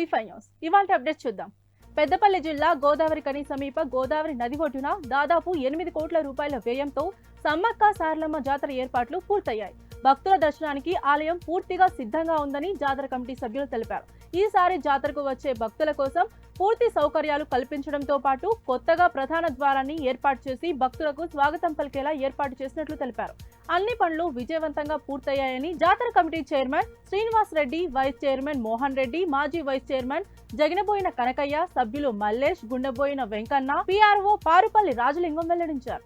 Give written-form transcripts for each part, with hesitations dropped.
V5 news ఇవాల్టి update చూద్దాం. పెద్దపల్లి జిల్లా గోదావరి కని సమీప గోదావరి నది ఒడ్డున దాదాపు 8 కోట్ల రూపాయల వ్యయంతో సమ్మక్క సారలమ్మ జాతర ఏర్పాట్లు పూర్తయ్యాయి. భక్తుల దర్శనానికి ఆలయం పూర్తిగా సిద్ధంగా ఉందని జాతర కమిటీ సభ్యులు తెలిపారు. ఈసారి జాతరకు వచ్చే భక్తుల కోసం పూర్తి సౌకర్యాలు కల్పించడంతో పాటు కొత్తగా ప్రధాన ద్వారాన్ని ఏర్పాటు చేసి భక్తులకు స్వాగతం పలికేలా ఏర్పాటు చేసినట్లు తెలిపారు. అన్ని పనులు విజయవంతంగా పూర్తయ్యాయని జాతర committee chairman Srinivas Reddy, vice chairman Mohan Reddy, మాజీ వైస్ చైర్మన్ జగినబోయిన కనకయ్య, సభ్యులు మల్లేష్, గుండెబోయిన వెంకన్న, పిఆర్ఓ పారుపల్లి రాజలింగం వెల్లడించారు.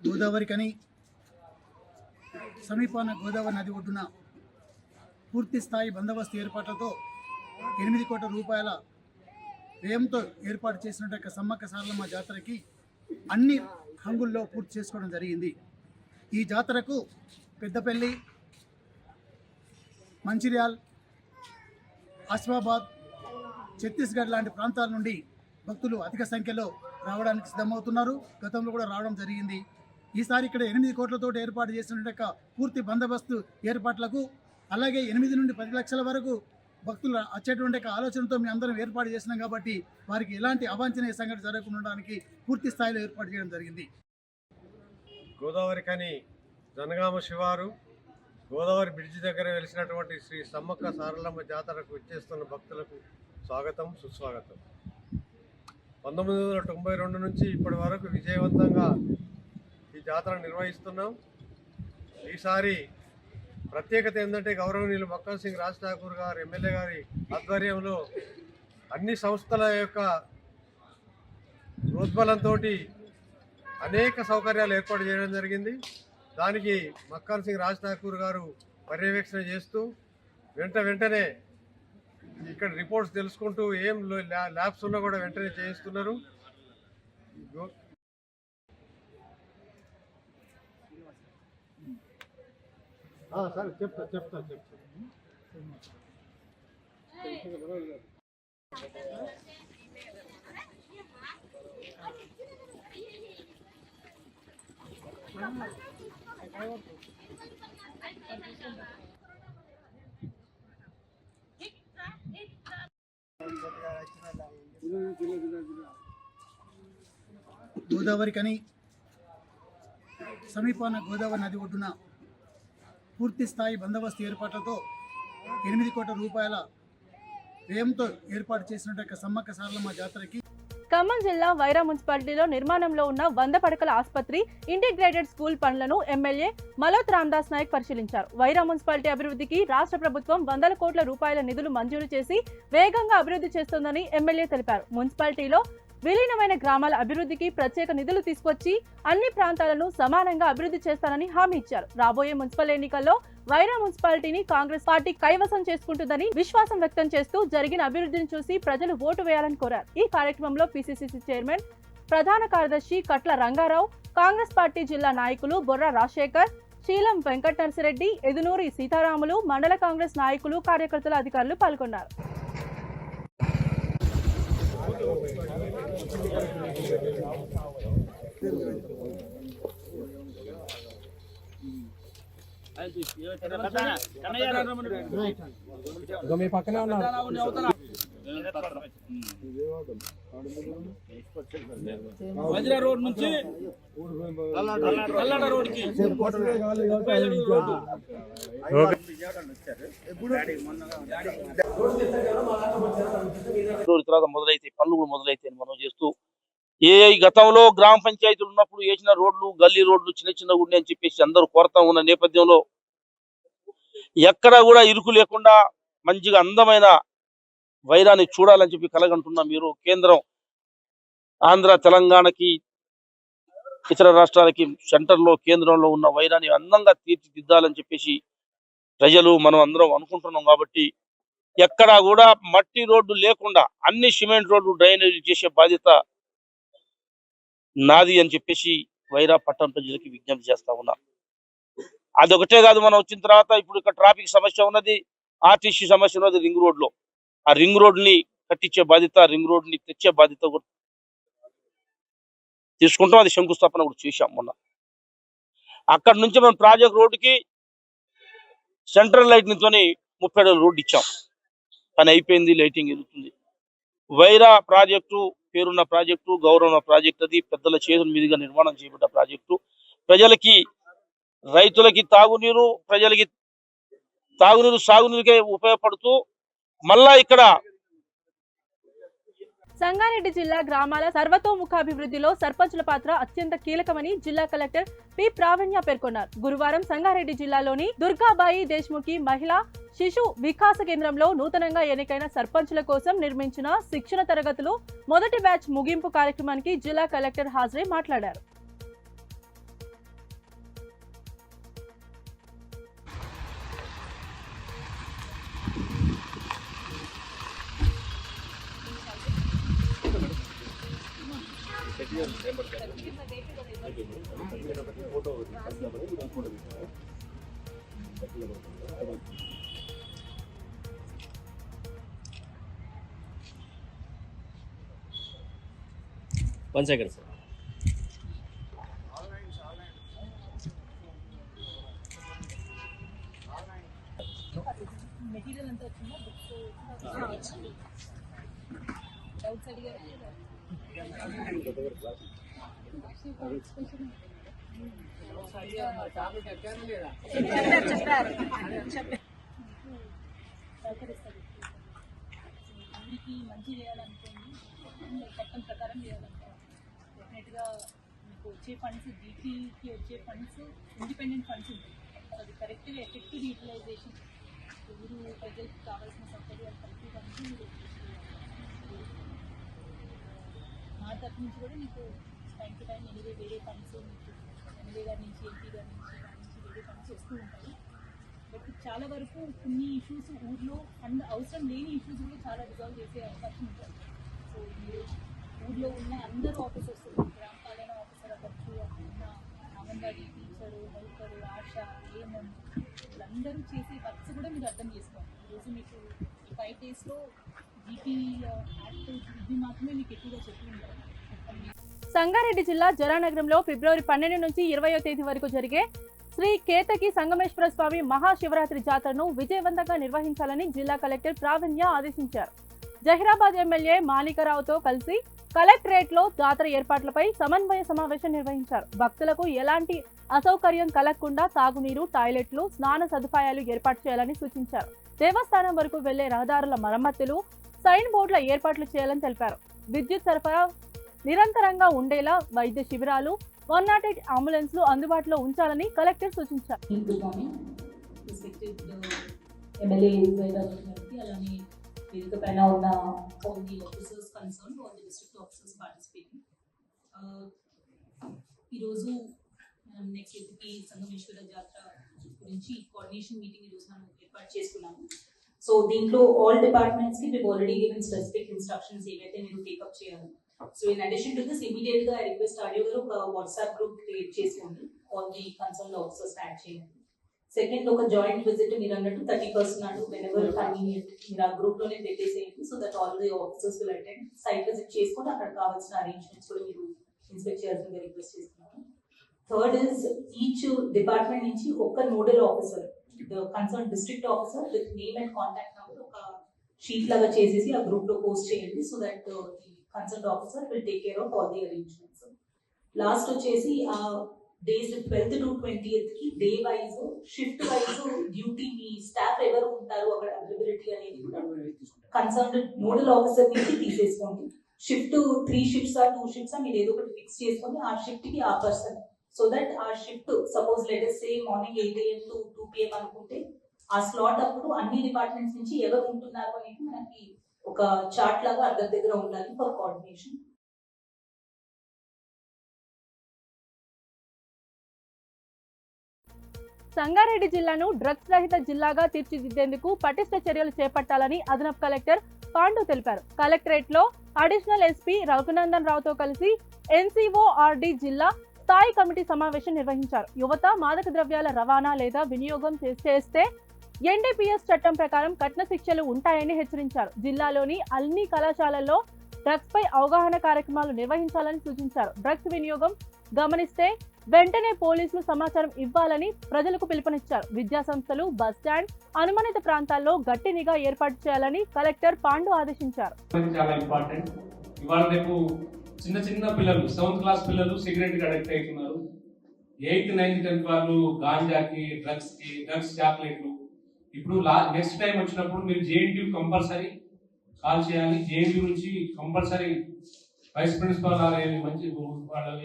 గోదావరి కని సమీపాన గోదావరి నది ఒడ్డున పూర్తి స్థాయి బందోబస్తు ఏర్పాట్లతో 8 కోట్ల రూపాయల వ్యయంతో ఏర్పాటు చేసినట్టు సమ్మక్క సారలమ్మ జాతరకి అన్ని హంగుల్లో పూర్తి చేసుకోవడం జరిగింది. ఈ జాతరకు పెద్దపల్లి, మంచిర్యాల్, ఆసిఫాబాద్, ఛత్తీస్గఢ్ లాంటి ప్రాంతాల నుండి భక్తులు అధిక సంఖ్యలో రావడానికి సిద్ధమవుతున్నారు. గతంలో కూడా రావడం జరిగింది. ఈసారి ఇక్కడ 8 కోట్లతో ఏర్పాటు చేసినట్టు పూర్తి బందోబస్తు ఏర్పాట్లకు, అలాగే 8 నుండి 10 లక్షల వరకు భక్తులు వచ్చేటువంటి ఆలోచనతో మేము అందరం ఏర్పాటు చేసినాం కాబట్టి వారికి ఎలాంటి అవాంఛనీయ సంఘటన జరగకుండా ఉండడానికి పూర్తి స్థాయిలో ఏర్పాటు చేయడం జరిగింది. గోదావరి కని జనగామ శివారు గోదావరి బ్రిడ్జి దగ్గర వెలిసినటువంటి శ్రీ సమ్మక్క సారలమ్మ జాతరకు వచ్చేస్తున్న భక్తులకు స్వాగతం, సుస్వాగతం. 1992 నుంచి ఇప్పటి వరకు విజయవంతంగా ఈ జాతర నిర్వహిస్తున్నాం. ఈసారి ప్రత్యేకత ఏంటంటే గౌరవనీయులు మక్కల్ సింగ్ రాజ్ ఠాకూర్ గారు ఎమ్మెల్యే గారి ఆధ్వర్యంలో అన్ని సంస్థల యొక్క ప్రోద్బలంతో అనేక సౌకర్యాలు ఏర్పాటు చేయడం జరిగింది. దానికి మక్కల్ సింగ్ రాజ్ ఠాకూర్ గారు పర్యవేక్షణ చేస్తూ వెంటనే ఇక్కడ రిపోర్ట్స్ తెలుసుకుంటూ ఏం ల్యాబ్స్ ఉన్నా కూడా వెంటనే చేయిస్తున్నారు. సరే చెప్తా గోదావరి కని సమీపాన గోదావరి నది ఒడ్డున పూర్తి స్థాయి బందోబస్తు ఏర్పాట్లతో 8 కోట్ల రూపాయల వ్యయంతో ఏర్పాటు చేసినట్టు సమ్మక్క సారలమ్మ జాతరకి ఖమ్మం జిల్లా వైరా మున్సిపాలిటీలో నిర్మాణంలో ఉన్న 100 పడకల ఆసుపత్రి, ఇంటిగ్రేటెడ్ స్కూల్ పనులను ఎమ్మెల్యే మలోత్ రామదాస్ నాయక్ పరిశీలించారు. వైరా మున్సిపాలిటీ అభివృద్ధికి రాష్ట్ర ప్రభుత్వం 100 కోట్ల రూపాయల నిధులు మంజూరు చేసి వేగంగా అభివృద్ధి చేస్తోందని ఎమ్మెల్యే తెలిపారు. మున్సిపాలిటీలో విలీనమైన గ్రామాల అభివృద్ధికి ప్రత్యేక నిధులు తీసుకొచ్చి అన్ని ప్రాంతాలను సమానంగా అభివృద్ధి చేస్తానని హామీ ఇచ్చారు. రాబోయే మున్సిపల్ ఎన్నికల్లో వైరా మున్సిపాలిటీని కాంగ్రెస్ పార్టీ కైవసం చేసుకుంటుందని విశ్వాసం వ్యక్తం చేస్తూ జరిగిన అభివృద్ధిని చూసి ప్రజలు ఓటు వేయాలని కోరారు. ఈ కార్యక్రమంలో పిసిసిసి చైర్మన్, ప్రధాన కార్యదర్శి కట్ల రంగారావు, కాంగ్రెస్ పార్టీ జిల్లా నాయకులు బొర్రా రాజశేఖర్, శీలం వెంకట నర్సిరెడ్డి, ఎదునూరి సీతారాములు, మండల కాంగ్రెస్ నాయకులు, కార్యకర్తలు, అధికారులు పాల్గొన్నారు. మీ పక్కనే ఉన్నారు. వజ్ర రోడ్ నుంచి కల్లడ రోడ్ కి తర్వాత మొదలైతే పనులు కూడా మొదలైతే మనం చేస్తూ గతంలో గ్రామ పంచాయతీలు ఉన్నప్పుడు వేసిన రోడ్లు, గల్లీ రోడ్లు చిన్న చిన్న ఉండి అని చెప్పేసి అందరూ కోరుతా ఉన్న నేపథ్యంలో ఎక్కడా కూడా ఇరుకు లేకుండా మంచిగా అందమైన వైరాన్ని చూడాలని చెప్పి కలగంటున్నాం. మీరు కేంద్రం ఆంధ్ర, తెలంగాణకి, ఇతర రాష్ట్రాలకి సెంటర్లో, కేంద్రంలో ఉన్న వైరాన్ని అందంగా తీర్చిదిద్దాలని చెప్పేసి ప్రజలు మనం అందరం అనుకుంటున్నాం. కాబట్టి ఎక్కడా కూడా మట్టి రోడ్డు లేకుండా అన్ని సిమెంట్ రోడ్డు డ్రైనేజ్ చేసే బాధ్యత నాది అని చెప్పేసి వైరా పట్టణ ప్రజలకి విజ్ఞప్తి చేస్తా ఉన్నా. అదొకటే కాదు, మనం వచ్చిన తర్వాత ఇప్పుడు ఇక్కడ ట్రాఫిక్ సమస్య ఉన్నది, ఆర్టీసీ సమస్య ఉన్నది రింగ్ రోడ్ లో. ఆ రింగ్ రోడ్ ని కట్టించే బాధ్యత, రింగ్ రోడ్ ని తెచ్చే బాధ్యత కూడా తీసుకుంటాం. అది శంకుస్థాపన కూడా చేశాం మొన్న. అక్కడ నుంచి మనం ప్రాజెక్ట్ రోడ్డుకి సెంట్రల్ లైట్ నితోని 30 అడుగుల రోడ్డు ఇచ్చాం. పని అయిపోయింది, లైటింగ్ ఎదుగుతుంది. వైరా ప్రాజెక్టు పేరున్న ప్రాజెక్టు, గౌరవ ప్రాజెక్టు, అది పెద్దల చేతుల మీదుగా నిర్మాణం చేయబడ్డ ప్రాజెక్టు. ప్రజలకి, రైతులకి తాగునీరు, ప్రజలకి తాగునీరు, సాగునీరుకే ఉపయోగపడుతూ మళ్ళా ఇక్కడ సంగారెడ్డి జిల్లా గ్రామాల సర్వతోముఖాభివృద్ధిలో సర్పంచుల పాత్ర అత్యంత కీలకమని జిల్లా కలెక్టర్ పి ప్రావీణ్య పేర్కొన్నారు. గురువారం సంగారెడ్డి జిల్లాలోని దుర్గాబాయి దేశ్ముఖి మహిళా శిశు వికాస కేంద్రంలో నూతనంగా ఎన్నికైన సర్పంచుల కోసం నిర్మించిన శిక్షణ తరగతులు మొదటి బ్యాచ్ ముగింపు కార్యక్రమానికి జిల్లా కలెక్టర్ హాజరై మాట్లాడారు. One second, sir. మెటీరియల్ అంతా వచ్చిందా? బుక్స్ డౌట్స్ అడిగారు. ఊరికి మంచి చేయాలనుకోండి, చట్టం ప్రకారం చేయాలనుకోండి. డెఫినెట్గా మీకు వచ్చే ఫండ్స్, జీపీకి వచ్చే ఫండ్స్ ఇండిపెండెంట్ ఫండ్స్ ఉంటాయి. అది కరెక్ట్గా ఎఫెక్టివ్ యూటిలైజేషన్, ఊరు ప్రజలకు కావాల్సిన సౌకర్యాలు కల్పించడానికి మా తరఫు నుంచి కూడా మీకు టైం టు టైం వేరే ఫండ్స్ మీకు ఎమ్మెల్యే గారి నుంచి, ఎంపీ గారి నుంచి, వేరే ఫండ్స్ వస్తూ ఉంటాయి. బట్ చాలా వరకు కొన్ని ఇష్యూస్ ఊర్లో అవసరం లేని ఇష్యూస్ కూడా చాలా రిజాల్వ్ చేసే అవకాశం ఉంటుంది. సో మీరు ఊర్లో ఉన్న అందరూ ఆఫీసర్స్, గ్రామ పాలన ఆఫీసర్ అవ్వచ్చు, ఉన్న అంగన్వాడీ టీచరు, హెల్పరు, ఆశ, ఏఎంఎం, వీళ్ళందరూ చేసే వర్క్స్ కూడా మీరు అర్థం చేసుకోవాలి. ఈరోజు మీకు ఈ 5 daysలో జీపీ యాక్ట్ ఇది మాత్రమే మీకు ఎక్కువగా చెప్పి ఉంటారు. సంగారెడ్డి జిల్లా జరానగరంలో ఫిబ్రవరి 12 నుంచి 20వ తేదీ వరకు జరిగే శ్రీ కేతకి సంగమేశ్వర స్వామి మహాశివరాత్రి జాతరను విజయవంతంగా నిర్వహించాలని జిల్లా కలెక్టర్ ప్రావీణ్య ఆదేశించారు. జహీరాబాద్ ఎమ్మెల్యే మాణికరావుతో కలిసి కలెక్టరేట్లో జాతర ఏర్పాట్లపై సమన్వయ సమావేశం నిర్వహించారు. భక్తులకు ఎలాంటి అసౌకర్యం కలగకుండా తాగునీరు, టాయిలెట్లు, స్నాన సదుపాయాలు ఏర్పాటు చేయాలని సూచించారు. దేవస్థానం వరకు వెళ్లే రహదారుల మరమ్మతులు, సైన్ బోర్డుల ఏర్పాట్లు చేయాలని తెలిపారు. విద్యుత్ సరఫరా నిరంతరంగా ఉండేలా వైద్య శిబిరాలు, 108 అంబులెన్స్లు అందుబాటులో ఉంచాలని కలెక్టర్ సూచించారు. అలానే వేదిక పైన ఉన్న all the officers concerned, all the district officers participating. ఈరోజు నెక్స్ట్ వీక్కి సంగమేశ్వర జాతర గురించి కోఆర్డినేషన్ మీటింగ్ ఈరోజు మనం ఏర్పాటు చేసుకున్నాము. సో దీంట్లో ఆల్ డిపార్ట్మెంట్స్ కి we've already given specific instructions ఏవైతే మీరు టేకప్ చేయాలి. So in addition to this immediate గా ఐ రిక్వెస్ట్ ఆడియో గారు ఒక వాట్సాప్ గ్రూప్ క్రియేట్ చేసుకోండి, all the concern officers add చేయండి. సెకండ్, ఒక జాయింట్ విజిట్ మీరు అన్నట్టు 30% నాడు వెనెవర్ కన్వీనియంట్ మీరు ఆ గ్రూప్ లోనే పెట్టేసేయండి. So that all the officers will attend, site visit చేసుకొని అక్కడ కావాల్సిన అరేంజ్మెంట్స్ కూడా మీరు ఇన్స్పెక్ట్ చేయాల్సిందిగా రిక్వెస్ట్ చేస్తున్నాను. థర్డ్ ఇస్ ఈచ్ డిపార్ట్మెంట్ నుంచి ఒక nodal officer, concern district officer with name and contact number ఒక షీట్ లాగా చేసేసి ఆ గ్రూప్ లో పోస్ట్ చేయండి. So that the concern officer will take care of all the arrangements. Last వచ్చేసి ఆ డేస్ 12th to 20th కి day wise, shift wise duty మీ స్టాఫ్ ఎవరు ఉంటారు అక్కడ అవైలబిలిటీ అనేది కూడా కన్సర్న్ నోడల్ ఆఫీసర్ నుంచి తీసేసుకోండి. షిఫ్ట్ 3 shifts 2 shifts మీరు ఏదో ఒకటి ఫిక్స్ చేసుకొని ఆ షిఫ్ట్ కి ఆ పర్సన్, సో దట్ ఆ shift suppose let us say morning 8 AM to 2 PM అనుకుంటే ఆ స్లాట్ అప్పుడు అన్ని డిపార్ట్మెంట్స్ నుంచి ఎవరు ఉంటున్నారు అనేది మనకి ఒక చార్ట్ లాగా అందరి దగ్గర ఉండాలి ఫర్ కోఆర్డినేషన్. సంగారెడ్డి జిల్లాను డ్రగ్స్ రహిత జిల్లాగా తీర్చిదిద్దేందుకు పటిష్ట చర్యలు చేపట్టాలని అదనపు కలెక్టర్ పాండు తెలిపారు. కలెక్టరేట్ లో అడిషనల్ ఎస్పీ రఘునందన్ రావుతో కలిసి ఎన్సీఓఆర్డి జిల్లా స్థాయి కమిటీ సమావేశం నిర్వహించారు. యువత మాదక ద్రవ్యాల రవాణా లేదా వినియోగం చేస్తే ఎన్డీపీఎస్ చట్టం ప్రకారం కఠిన శిక్షలు ఉంటాయని హెచ్చరించారు. జిల్లాలోని అన్ని కళాశాలల్లో డ్రగ్స్ పై అవగాహన కార్యక్రమాలు నిర్వహించాలని సూచించారు. డ్రగ్స్ వినియోగం గమనిస్తే వెంటనే పోలీసులు సమాచారం ఇవ్వాలని ప్రజలకు పిలుపునిచ్చారు. విద్యా సంస్థలు, బస్టాండ్, అనుమానిత ప్రాంతాల్లో గట్టి నిఘా ఏర్పాటు చేయాలని కలెక్టర్ పాండు ఆదేశించారు. చాలా ఇంపార్టెంట్. ఇవాళ రేపు చిన్న చిన్న పిల్లలు 7th క్లాస్ పిల్లలు సిగరెట్ కి అడిక్ట్ అవుతున్నారు. 8th, 9th, 10th వాళ్ళు గాంజాకి, డ్రగ్స్ చాక్లెట్లు. ఇప్పుడు నెక్స్ట్ టైం వచ్చినప్పుడు మీరు జేఎన్టీయూ కంపల్సరీ కాల్ చేయాలి. జేఎన్టీయూ నుంచి కంపల్సరీ వైస్ ప్రిన్సిపాల్ మంచి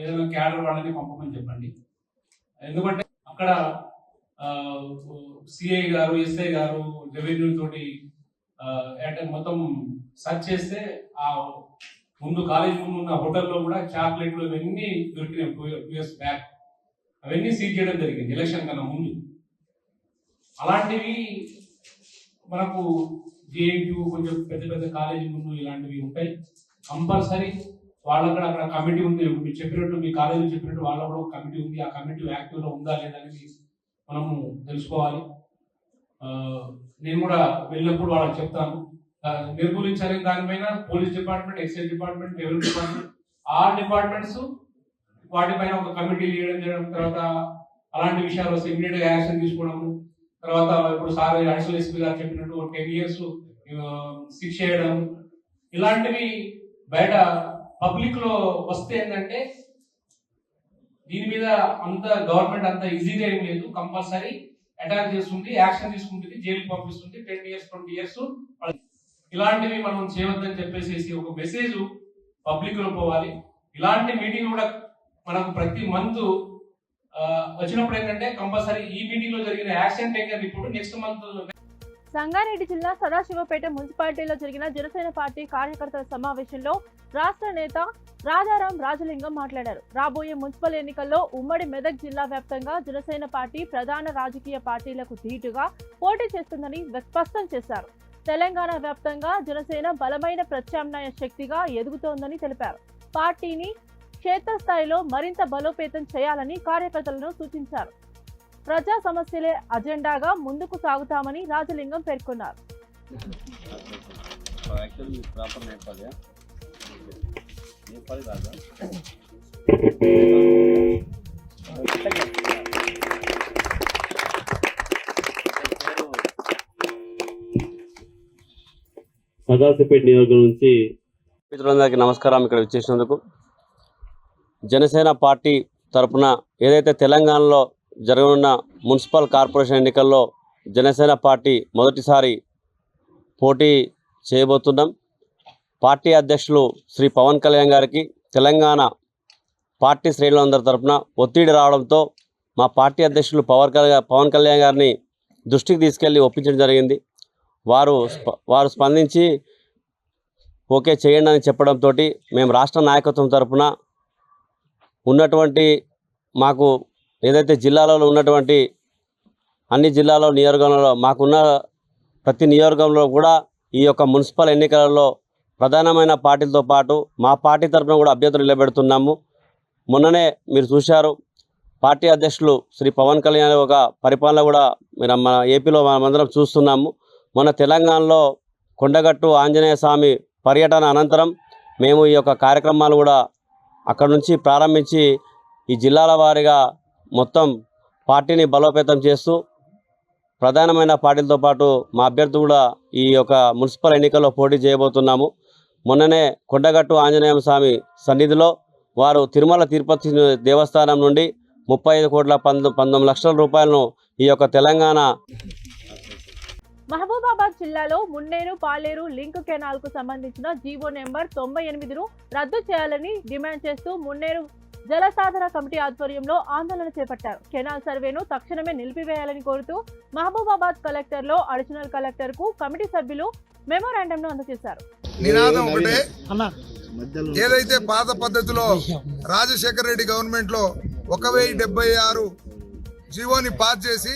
ఏదైనా క్యాడర్ వాళ్ళని పంపమని చెప్పండి. ఎందుకంటే అక్కడ సిఐ గారు, ఎస్ఐ గారు రెవెన్యూ తోటి మొత్తం సర్చ్ చేస్తే ఆ ముందు కాలేజ్ ముందు ఉన్న హోటల్లో కూడా చాక్లెట్లు ఇవన్నీ దొరికినాయి. 2 years బ్యాక్ అవన్నీ సీజ్ చేయడం జరిగింది ఎలక్షన్ కన్నా ముందు. అలాంటివి మనకు జేఎన్టీయూ కొంచెం పెద్ద పెద్ద కాలేజీ ముందు ఇలాంటివి ఉంటాయి. కంపల్సరీ వాళ్ళక్కడ అక్కడ కమిటీ ఉంది. మీరు చెప్పినట్టు మీ కాలేజీలో చెప్పినట్టు వాళ్ళ కూడా ఒక కమిటీ ఉంది. ఆ కమిటీ యాక్టివ్ లో ఉందా లేదనేది మనము తెలుసుకోవాలి. నేను కూడా వెళ్ళినప్పుడు వాళ్ళకి చెప్తాను. నిర్మూలించాలి దానిపైన police department, excise department, revenue department, all departments వాటిపైన ఒక కమిటీ చేయడం, తర్వాత అలాంటి విషయాలు వస్తే ఇమీడియట్ గా యాక్షన్ తీసుకోవడము. తర్వాత ఇప్పుడు సార్ అడిషనల్ ఎస్పీ గారు చెప్పినట్టు 10 years శిక్ష చేయడం, ఇలాంటివి బయట పబ్లిక్ లో వస్తే ఏంటంటే దీని మీద అంత గవర్నమెంట్ అంత ఈజీగా ఏం లేదు. కంపల్సరీ అటాక్ చేస్తుంది, యాక్షన్ తీసుకుంటుంది, జైలుకి పంపిస్తుంది. 10 years 20 years ఇలాంటివి మనం చేయవద్దని చెప్పేసి ఒక మెసేజ్ పబ్లిక్ లో పోవాలి. ఇలాంటి మీటింగ్ కూడా మనకు ప్రతి మంత్ వచ్చినప్పుడు ఏంటంటే కంపల్సరీ ఈ మీటింగ్ లో జరిగిన action taken report next month. Sangareddy జిల్లా సదాశివపేట మున్సిపాలిటీలో జరిగిన జనసేన పార్టీ కార్యకర్తల సమావేశంలో రాష్ట్ర నేత రాజారాం రాజలింగం మాట్లాడారు. రాబోయే మున్సిపల్ ఎన్నికల్లో ఉమ్మడి మెదక్ జిల్లా వ్యాప్తంగా జనసేన పార్టీ ప్రధాన రాజకీయ పార్టీలకు ధీటుగా పోటీ చేస్తుందని స్పష్టం చేశారు. తెలంగాణ వ్యాప్తంగా జనసేన బలమైన ప్రత్యామ్నాయ శక్తిగా ఎదుగుతోందని తెలిపారు. పార్టీని క్షేత్రస్థాయిలో మరింత బలోపేతం చేయాలని కార్యకర్తలను సూచించారు. ప్రజా సమస్యలే అజెండాగా ముందుకు సాగుతామని రాజలింగం పేర్కొన్నారు. సదాశివపేట నియోజకవర్గం నుంచి మిత్రులందరికీ నమస్కారం. ఇక్కడ వచ్చేసినందుకు జనసేన పార్టీ తరపున ఏదైతే తెలంగాణలో జరగనున్న మున్సిపల్ కార్పొరేషన్ ఎన్నికల్లో జనసేన పార్టీ మొదటిసారి పోటీ చేయబోతున్నాం. పార్టీ అధ్యక్షులు శ్రీ పవన్ కళ్యాణ్ గారికి తెలంగాణ పార్టీ శ్రేణులందరి తరపున ఒత్తిడి రావడంతో మా పార్టీ అధ్యక్షులు పవన్ కళ్యాణ్ గారిని దృష్టికి తీసుకెళ్ళి ఒప్పించడం జరిగింది. వారు స్పందించి ఓకే చేయండి అని చెప్పడంతో మేము రాష్ట్ర నాయకత్వం తరపున ఉన్నటువంటి మాకు ఏదైతే జిల్లాలలో ఉన్నటువంటి అన్ని జిల్లాలో నియోజకవర్గంలో మాకున్న ప్రతి నియోజకవర్గంలో కూడా ఈ యొక్క మున్సిపల్ ఎన్నికలలో ప్రధానమైన పార్టీలతో పాటు మా పార్టీ తరపున కూడా అభ్యర్థులు నిలబెడుతున్నాము. మొన్ననే మీరు చూశారు, పార్టీ అధ్యక్షులు శ్రీ పవన్ కళ్యాణ్ ఒక పరిపాలన కూడా మన ఏపీలో మనమందరం చూస్తున్నాము. మొన్న తెలంగాణలో కొండగట్టు ఆంజనేయ స్వామి పర్యటన అనంతరం మేము ఈ యొక్క కార్యక్రమాలు కూడా అక్కడ నుంచి ప్రారంభించి ఈ జిల్లాల వారీగా మొత్తం పార్టీని బలోపేతం చేస్తూ ప్రధానమైన పార్టీలతో పాటు మా అభ్యర్థి కూడా ఈ యొక్క మున్సిపల్ ఎన్నికల్లో పోటీ చేయబోతున్నాము. మొన్ననే కొండగట్టు ఆంజనేయ స్వామి సన్నిధిలో వారు తిరుమల తిరుపతి దేవస్థానం నుండి 35,19 లక్షల ఈ యొక్క తెలంగాణ మహబూబాబాద్ జిల్లాలో మున్నేరు పాలేరు లింక్ కెనాల్ కు సంబంధించిన జీవో నెంబర్ 98ను రద్దు చేయాలని డిమాండ్ చేస్తూ మున్నేరు జలసాధన కమిటీ ఆధ్వర్యంలో ఆందోళన చేపట్టారు. కెనాల్ సర్వేను తక్షణమే నిలిపివేయాలని కోరుతూ మహబూబాబాద్ కలెక్టర్ లో అడిషనల్ కలెక్టర్ కు కమిటీ సభ్యులు మెమోరాండం ను అందజేశారు. నినాదం ఒకటే, ఏదైతే పాత పద్ధతిలో రాజశేఖర రెడ్డి గవర్నమెంట్ లో 1076 జీవోని పాస్ చేసి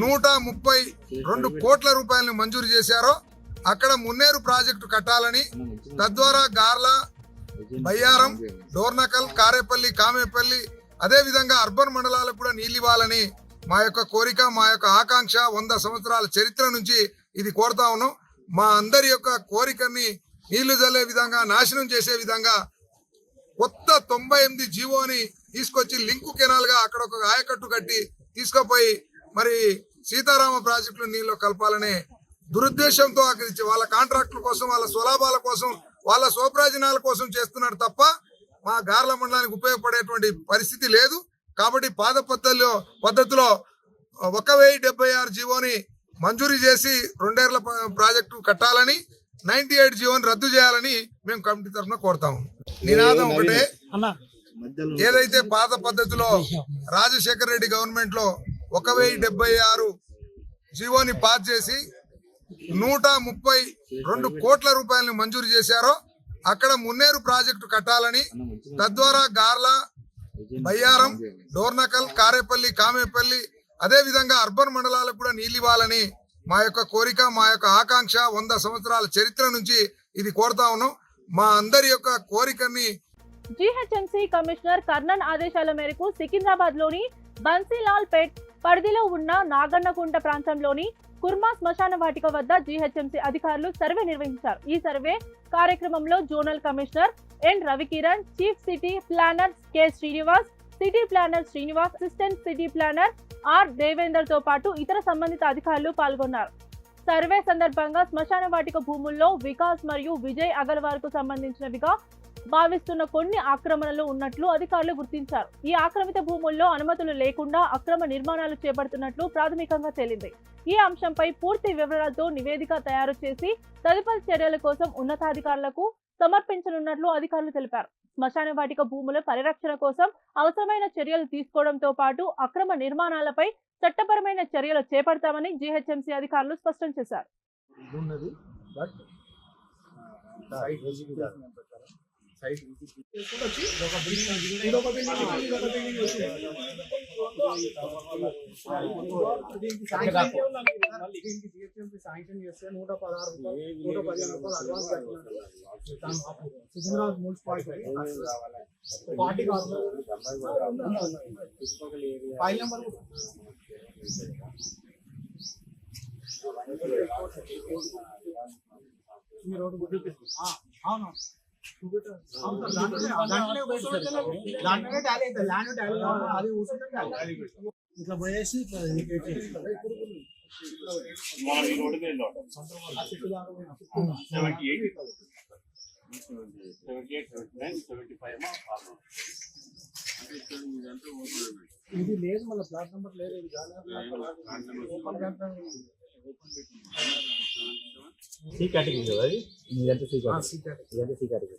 132 కోట్ల రూపాయలను మంజూరు చేశారో అక్కడ మున్నేరు ప్రాజెక్టు కట్టాలని, తద్వారా గార్ల, బయ్యారం, డోర్నకల్, కారేపల్లి, కామేపల్లి అదేవిధంగా అర్బన్ మండలాలకు కూడా నీళ్ళు ఇవ్వాలని మా యొక్క కోరిక, మా యొక్క ఆకాంక్ష. 100 సంవత్సరాల చరిత్ర నుంచి ఇది కోరుతా ఉన్నాం. మా అందరి యొక్క కోరికని నీళ్లు జల్లే విధంగా, నాశనం చేసే విధంగా కొత్త 98 జీవోని తీసుకొచ్చి లింకు కెనాల్ గా అక్కడ ఒక ఆయకట్టు కట్టి తీసుకుపోయి మరి సీతారామ ప్రాజెక్టులు నీళ్ళు కలపాలనే దురుద్దేశంతో వాళ్ళ కాంట్రాక్టుల కోసం, వాళ్ళ స్వలాభాల కోసం, వాళ్ళ స్వప్రయోజనాల కోసం చేస్తున్నారు తప్ప మా గార్ల మండలానికి ఉపయోగపడేటువంటి పరిస్థితి లేదు. కాబట్టి పాత పద్ధతిలో 1076 జీవోని మంజూరు చేసి 2 ఏళ్ల ప్రాజెక్టు కట్టాలని, 98 జీవోని రద్దు చేయాలని మేము కమిటీ తరఫున కోరుతాము. నినాదం ఒకటే, ఏదైతే పాత పద్ధతిలో రాజశేఖర రెడ్డి గవర్నమెంట్ లో 1076 జీవోని పాస్ చేసి 132 కోట్ల రూపాయలను మంజూరు చేశారో అక్కడ మున్నేరు ప్రాజెక్టు కట్టాలని, తద్వారా గార్ల, బయ్యారం, డోర్నకల్, కారేపల్లి, కామేపల్లి అదేవిధంగా అర్బన్ మండలాలకు కూడా నీళ్ళు ఇవ్వాలని మా యొక్క కోరిక, మా యొక్క ఆకాంక్ష. 100 సంవత్సరాల చరిత్ర నుంచి ఇది కోరుతా ఉన్నాం. మా అందరి యొక్క కోరికని జీహెచ్ఎంసీ కమిషనర్ కర్ణన్ ఆదేశాల మేరకు సికింద్రాబాద్ లోని బన్సీలాల్ పేట్ పరిధిలో ఉన్న నాగన్నకుంట ప్రాంతంలోని కుర్మా శ్మశాన వాటిక వద్ద జీహెచ్ఎంసీ అధికారులు సర్వే నిర్వహించారు. ఈ సర్వే కార్యక్రమంలో zonal commissioner N Ravikiran, chief city planner K Srinivas, city planner Srinivas, assistant city planner R Devender తో పాటు ఇతర సంబంధిత అధికారులు పాల్గొన్నారు. సర్వే సందర్భంగా శ్మశాన వాటిక భూముల్లో వికాస్ మరియు విజయ్ అగర్వాల్ కు సంబంధించినవిగా భావిస్తున్న కొన్ని ఆక్రమణలు ఉన్నట్లు అధికారులు గుర్తించారు. ఈ ఆక్రమిత భూముల్లో అనుమతులు లేకుండా అక్రమ నిర్మాణాలు చేపడుతున్నట్లు ప్రాథమికంగా తేలింది. ఈ అంశంపై పూర్తి వివరాలతో నివేదిక తయారు చేసి తదుపరి చర్యల కోసం ఉన్నతాధికారులకు సమర్పించనున్నట్లు అధికారులు తెలిపారు. శ్మశాన వాటిక భూముల పరిరక్షణ కోసం అవసరమైన చర్యలు తీసుకోవడంతో పాటు అక్రమ నిర్మాణాలపై చట్టపరమైన చర్యలు చేపడతామని జీహెచ్ఎంసీ అధికారులు స్పష్టం చేశారు. ఇట్లా పోయేసి ఇది లేదు, మళ్ళీ ప్లాట్ నెంబర్ లేదు. సి కేటగిరీ కదా అది, ఇదంతా సి కేటగిరీ.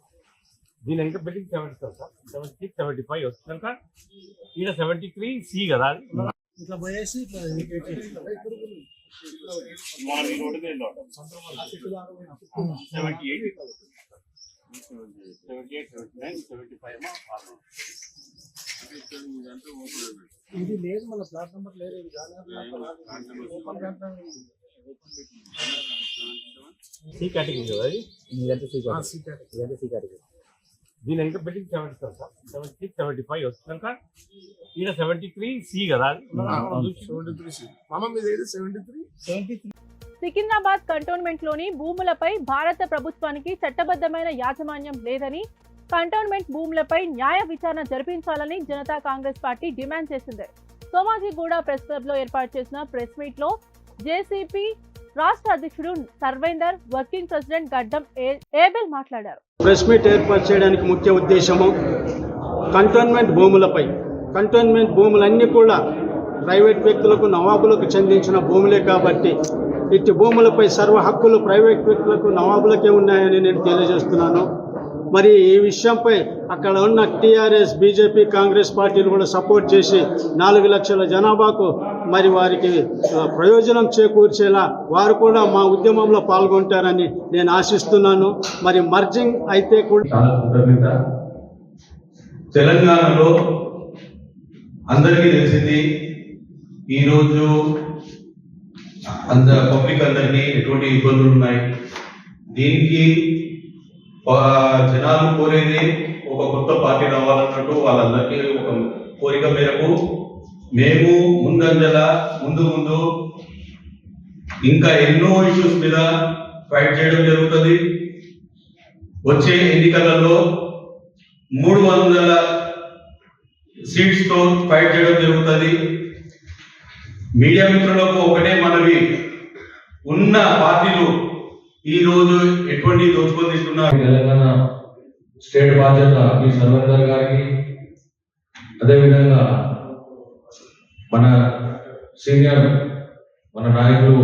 దీని ఇంకా బిల్డింగ్ 70 సార్, 76, 75 వస్తుంది సార్. ఈడ 73 సి కదా అది. ఇట్లా పోయేసి ఇది లేదు, మళ్ళీ ప్లాట్ నెంబర్ లేదు. సి కేటగిరీ కదా అది, ఇదంతా సి కేటగిరీ. దీని ఇంకా బిల్డింగ్ 70 సార్, 76, 75 వస్తుంది సార్. ఈడ 73 సి కదా అది. సికింద్రాబాద్ కంటోన్మెంట్ లోని భూములపై భారత ప్రభుత్వానికి చట్టబద్ధమైన యాజమాన్యం లేదని, కంటోన్మెంట్ భూములపై న్యాయ విచారణ జరిపించాలని జనతా కాంగ్రెస్ పార్టీ డిమాండ్ చేసింది. సోమాజిగూడ ప్రెస్ క్లబ్ లో ఏర్పాటు చేసిన ప్రెస్ మీట్ లో జేసీపీ రాష్ట్ర అధ్యక్షుడు సర్వేందర్, వర్కింగ్ ప్రెసిడెంట్ గడ్డం ఏబెల్ మాట్లాడారు. ప్రెస్ మీట్ ఏర్పాటు చేయడానికి ముఖ్య ఉద్దేశము కంటోన్మెంట్ భూములన్నీ కూడా ప్రైవేట్ వ్యక్తులకు, నవాబులకు చెందించిన భూములే కాబట్టి ఇట్టి భూములపై సర్వ హక్కులు ప్రైవేట్ వ్యక్తులకు, నవాబులకే ఉన్నాయని నేను తెలియజేస్తున్నాను. మరి ఈ విషయంపై అక్కడ ఉన్న టీఆర్ఎస్, బీజేపీ, కాంగ్రెస్ పార్టీలు కూడా సపోర్ట్ చేసి 4 లక్షల జనాభాకు మరి వారికి ప్రయోజనం చేకూర్చేలా వారు కూడా మా ఉద్యమంలో పాల్గొంటారని నేను ఆశిస్తున్నాను. మరి మర్జింగ్ అయితే కూడా తెలంగాణలో అందరికీ తెలిసింది ఈరోజు పబ్లిక్ అందరికీ ఎటువంటి ఇబ్బందులు ఉన్నాయి, దీనికి జనాలు కోరేది ఒక కొత్త పార్టీ రావాలన్నట్టు వాళ్ళందరికీ ఒక కోరిక మేరకు మేము ముందు ఇంకా ఎన్నో ఇష్యూస్ మీద ఫైట్ చేయడం జరుగుతుంది. వచ్చే ఎన్నికలలో 300 సీట్స్ తో ఫైట్ చేయడం జరుగుతుంది. మీడియా మిత్రులకు ఒకటే మనవి, ఉన్న పార్టీలు ఈ రోజు ఎటువంటి దోచుకొని తీసుకున్నారు. తెలంగాణ స్టేట్ బాధ్యత ఈ సర్వేందర్ గారికి, అదేవిధంగా మన సీనియర్ మన నాయకులు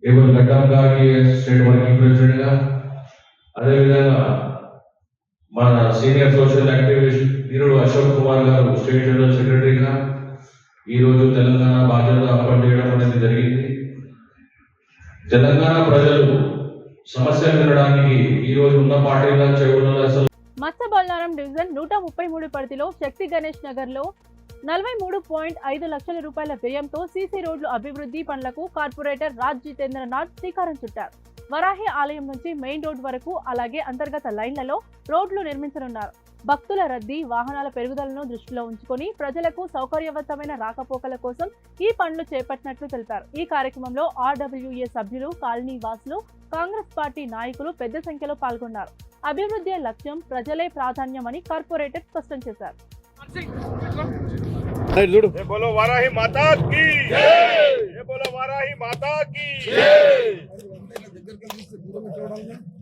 ఏబుల్ గడ్డం గారికి స్టేట్ వర్కింగ్ ప్రెసిడెంట్ గా, అదేవిధంగా మన సీనియర్ సోషల్ యాక్టివిస్ట్ వీరుడు అశోక్ కుమార్ గారు స్టేట్ జనరల్ సెక్రటరీగా ఈరోజు తెలంగాణ బాధ్యత అప్పచెయ్యడం అనేది జరిగింది. తెలంగాణ ప్రజలు సమస్యలు వినడానికి ఈ రోజు ఉన్న పార్టీగా చెవులలో అసలు మత్స్యబల్లారం డివిజన్ 133 పరిధిలో శక్తి గణేష్ నగర్ లో 43.5 లక్షల రూపాయల వ్యయంతో సీసీ రోడ్లు అభివృద్ధి పనులకు కార్పొరేటర్ రాజ్ జితేంద్రనాథ్ శ్రీకారం చుట్టారు. వరాహి ఆలయం నుంచి మెయిన్ రోడ్ వరకు, అలాగే అంతర్గత లైన్లలో రోడ్లు నిర్మించనున్నారు. భక్తుల రద్దీ, వాహనాల పెరుగుదలను దృష్టిలో ఉంచుకొని ప్రజలకు సౌకర్యవంతమైన రాకపోకల కోసం ఈ పనులు చేపట్టినట్లు తెలిపారు. ఈ కార్యక్రమంలో RWA సభ్యులు, కాలనీ వాసులు, కాంగ్రెస్ పార్టీ నాయకులు పెద్ద సంఖ్యలో పాల్గొన్నారు. అభివృద్ధి లక్ష్యం, ప్రజలే ప్రాధాన్యమని కార్పొరేటర్ స్పష్టం చేశారు. बोलो वाराही माता की जय, बोलो वाराही माता की जय,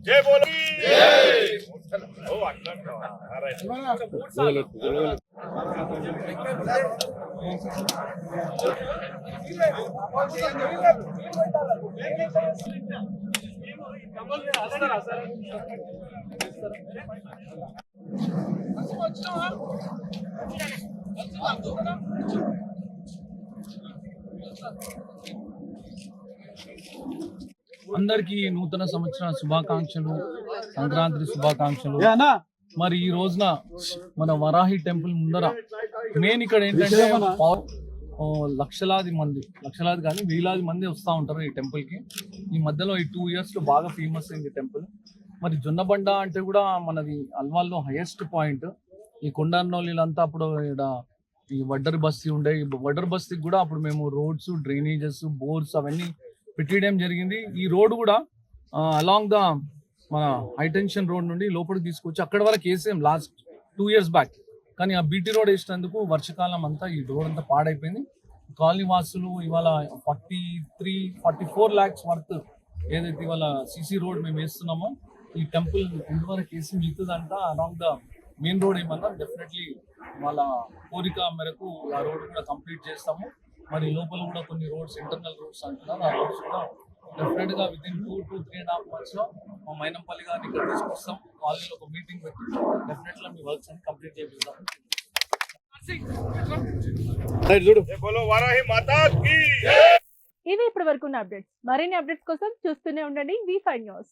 जय बोलो जय। ओ అందరికీ నూతన సంవత్సర శుభాకాంక్షలు, సంక్రాంతి శుభాకాంక్షలు. మరి ఈ రోజున మన వరాహి టెంపుల్ ముందర మెయిన్ ఇక్కడ ఏంటంటే లక్షలాది కానీ వేలాది మంది వస్తూ ఉంటారు ఈ టెంపుల్ కి. ఈ మధ్యలో ఈ 2 years లో బాగా ఫేమస్ అయింది టెంపుల్. మరి జొన్నబండ అంటే కూడా మనది అల్వాల్లో హైయెస్ట్ పాయింట్. ఈ కొండన్నోళ్ళంతా అప్పుడు ఇక్కడ ఈ వడ్డర్ బస్తీ ఉండే, ఈ వడ్డర్ బస్తీకి కూడా అప్పుడు మేము రోడ్స్, డ్రైనేజెస్, బోర్స్ అవన్నీ పెట్టేయడం జరిగింది. ఈ రోడ్ కూడా అలాంగ్ ద మన హైటెన్షన్ రోడ్ నుండి లోపలికి తీసుకొచ్చి అక్కడి వరకు వేసాం లాస్ట్ 2 years బ్యాక్. కానీ ఆ బీటీ రోడ్ వేసినందుకు వర్షకాలం అంతా ఈ రోడ్ అంతా పాడైపోయింది. కాలనీ వాసులు ఇవాళ 43-44 lakhs వర్త్ ఏదైతే ఇవాళ సీసీ రోడ్ మేము వేస్తున్నామో ఈ టెంపుల్ ఇంతవరకు వేసి మిగతాదంతా అలాంగ్ ద మెయిన్ రోడ్ ఏమన్నా డెఫినెట్లీ వాళ్ళ కోరిక మేరకు ఆ రోడ్ కూడా కంప్లీట్ చేస్తాము. మరి లోపల కూడా కొన్ని రోడ్స్, ఇంటర్నల్ రోడ్స్ అంటున్నారు, ఆ రోడ్స్ కూడా డెఫినెట్ గా విత్ ఇన్ 2 to 3.5 months లో మా మైనంపల్లి గారిని ఇక్కడ తీసుకొస్తాం. కాలనీలో ఒక మీటింగ్ పెట్టి డెఫినెట్ గా మీ వర్క్స్ అన్ని కంప్లీట్ చేపిస్తాం. ఇవి ఇప్పటి వరకు ఉన్న అప్డేట్స్. మరిన్ని అప్డేట్స్ కోసం చూస్తూనే ఉండండి V5 News.